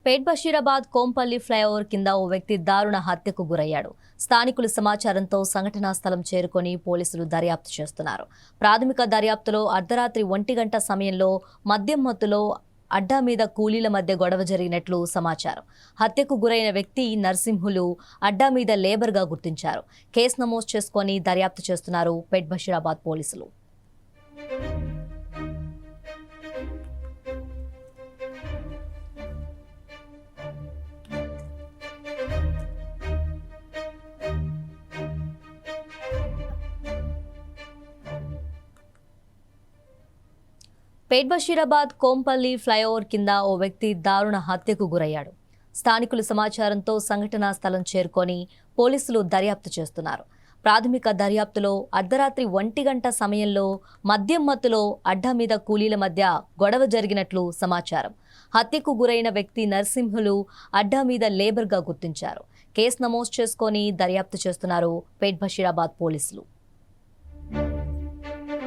పేట్ Basheerabad Kompally flyover కింద ఓ వ్యక్తి దారుణ హత్యకు గురయ్యాడు. స్థానికుల సమాచారంతో సంఘటనా స్థలం చేరుకొని పోలీసులు దర్యాప్తు చేస్తున్నారు. ప్రాథమిక దర్యాప్తులో అర్ధరాత్రి 1 గంట సమయంలో మద్యం మత్తులో అడ్డా మీద కూలీల మధ్య గొడవ జరిగినట్లు సమాచారం. హత్యకు గురైన వ్యక్తి నర్సింహులు అడ్డా మీద లేబర్గా గుర్తించారు. కేసు నమోదు చేసుకొని దర్యాప్తు చేస్తున్నారు పేట్ బషీరాబాద్ పోలీసులు. పేట్ బషీరాబాద్ కోంపల్లి ఫ్లైఓవర్ కింద ఓ వ్యక్తి దారుణ హత్యకు గురయ్యాడు. స్థానికుల సమాచారంతో సంఘటనా స్థలం చేరుకొని పోలీసులు దర్యాప్తు చేస్తున్నారు. ప్రాథమిక దర్యాప్తులో అర్ధరాత్రి 1 గంట సమయంలో మద్యం మత్తులో అడ్డా మీద కూలీల మధ్య గొడవ జరిగినట్లు సమాచారం. హత్యకు గురైన వ్యక్తి నర్సింహులు అడ్డా మీద లేబర్గా గుర్తించారు. కేసు నమోదు చేసుకొని దర్యాప్తు చేస్తున్నారు పేట్ బషీరాబాద్ పోలీసులు.